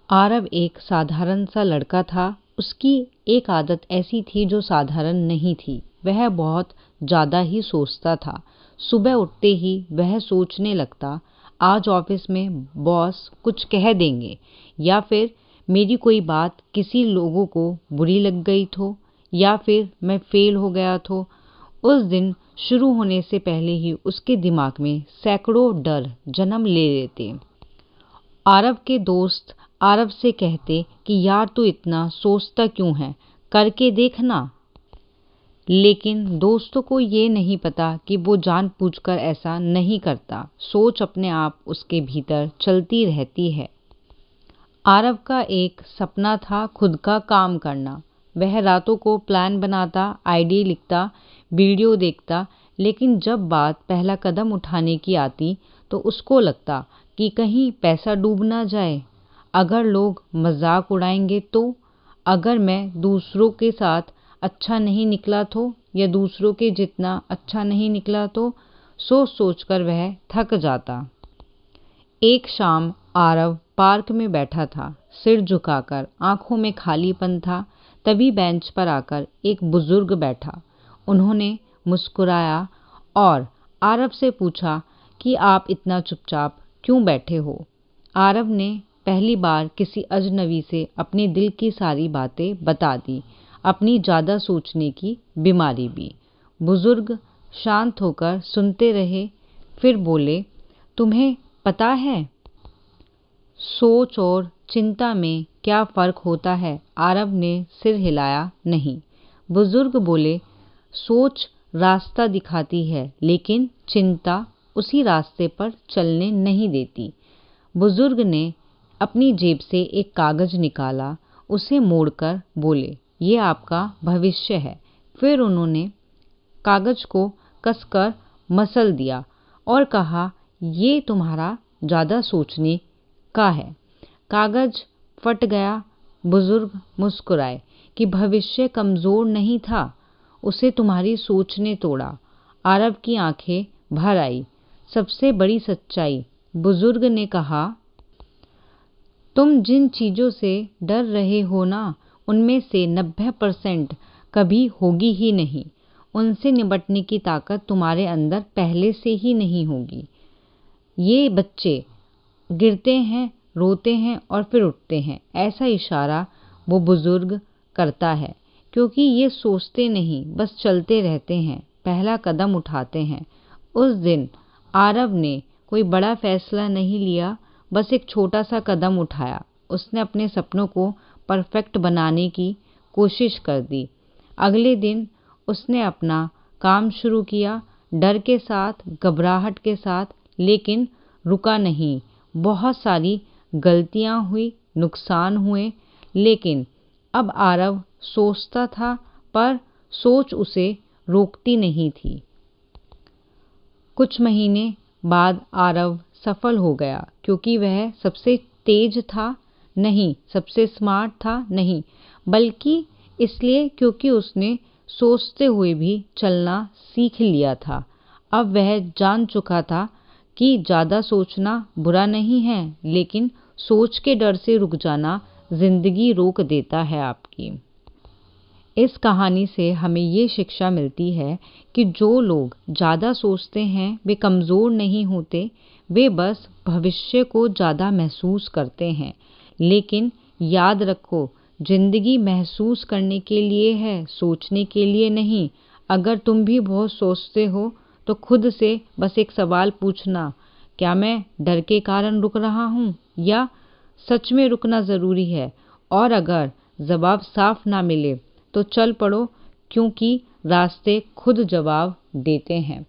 आरव एक साधारण सा लड़का था। उसकी एक आदत ऐसी थी जो साधारण नहीं थी। वह बहुत ज़्यादा ही सोचता था। सुबह उठते ही वह सोचने लगता, आज ऑफिस में बॉस कुछ कह देंगे, या फिर मेरी कोई बात किसी लोगों को बुरी लग गई तो, या फिर मैं फेल हो गया तो। उस दिन शुरू होने से पहले ही उसके दिमाग में सैकड़ों डर जन्म ले लेते। आरव के दोस्त आरव से कहते कि यार तू इतना सोचता क्यों है, करके देखना। लेकिन दोस्तों को ये नहीं पता कि वो जानबूझकर ऐसा नहीं करता। सोच अपने आप उसके भीतर चलती रहती है। आरव का एक सपना था खुद का काम करना। वह रातों को प्लान बनाता, आइडिया लिखता, वीडियो देखता, लेकिन जब बात पहला कदम उठाने की आती तो उसको लगता कि कहीं पैसा डूब ना जाए। अगर लोग मजाक उड़ाएंगे तो, अगर मैं दूसरों के साथ अच्छा नहीं निकला तो, या दूसरों के जितना अच्छा नहीं निकला तो, सोच सोचकर वह थक जाता। एक शाम आरव पार्क में बैठा था, सिर झुकाकर, आंखों में खालीपन था। तभी बेंच पर आकर एक बुजुर्ग बैठा। उन्होंने मुस्कुराया और आरव से पूछा कि आप इतना चुपचाप क्यों बैठे हो। आरव ने पहली बार किसी अजनबी से अपने दिल की सारी बातें बता दी, अपनी ज़्यादा सोचने की बीमारी भी। बुजुर्ग शांत होकर सुनते रहे, फिर बोले, तुम्हें पता है सोच और चिंता में क्या फ़र्क होता है? आरव ने सिर हिलाया, नहीं। बुजुर्ग बोले, सोच रास्ता दिखाती है, लेकिन चिंता उसी रास्ते पर चलने नहीं देती। बुजुर्ग ने अपनी जेब से एक कागज निकाला, उसे मोड़कर बोले, ये आपका भविष्य है। फिर उन्होंने कागज को कसकर मसल दिया और कहा, ये तुम्हारा ज़्यादा सोचने का है। कागज फट गया। बुजुर्ग मुस्कुराए कि भविष्य कमज़ोर नहीं था, उसे तुम्हारी सोच ने तोड़ा। आरव की आंखें भर आई। सबसे बड़ी सच्चाई, बुजुर्ग ने कहा, तुम जिन चीज़ों से डर रहे हो ना, उनमें से 90% कभी होगी ही नहीं। उनसे निपटने की ताकत तुम्हारे अंदर पहले से ही नहीं होगी। ये बच्चे गिरते हैं, रोते हैं और फिर उठते हैं, ऐसा इशारा वो बुजुर्ग करता है, क्योंकि ये सोचते नहीं, बस चलते रहते हैं, पहला कदम उठाते हैं। उस दिन आरव ने कोई बड़ा फैसला नहीं लिया, बस एक छोटा सा कदम उठाया। उसने अपने सपनों को परफेक्ट बनाने की कोशिश कर दी। अगले दिन उसने अपना काम शुरू किया, डर के साथ, घबराहट के साथ, लेकिन रुका नहीं। बहुत सारी गलतियां हुई, नुकसान हुए, लेकिन अब आरव सोचता था, पर सोच उसे रोकती नहीं थी। कुछ महीने बाद आरव सफल हो गया, क्योंकि वह सबसे तेज था नहीं, सबसे स्मार्ट था नहीं, बल्कि इसलिए क्योंकि उसने सोचते हुए भी चलना सीख लिया था। अब वह जान चुका था कि ज़्यादा सोचना बुरा नहीं है, लेकिन सोच के डर से रुक जाना जिंदगी रोक देता है आपकी। इस कहानी से हमें ये शिक्षा मिलती है कि जो लोग ज़्यादा सोचते हैं वे कमज़ोर नहीं होते, वे बस भविष्य को ज़्यादा महसूस करते हैं। लेकिन याद रखो, ज़िंदगी महसूस करने के लिए है, सोचने के लिए नहीं। अगर तुम भी बहुत सोचते हो तो खुद से बस एक सवाल पूछना, क्या मैं डर के कारण रुक रहा हूँ, या सच में रुकना ज़रूरी है? और अगर जवाब साफ ना मिले तो चल पड़ो, क्योंकि रास्ते खुद जवाब देते हैं।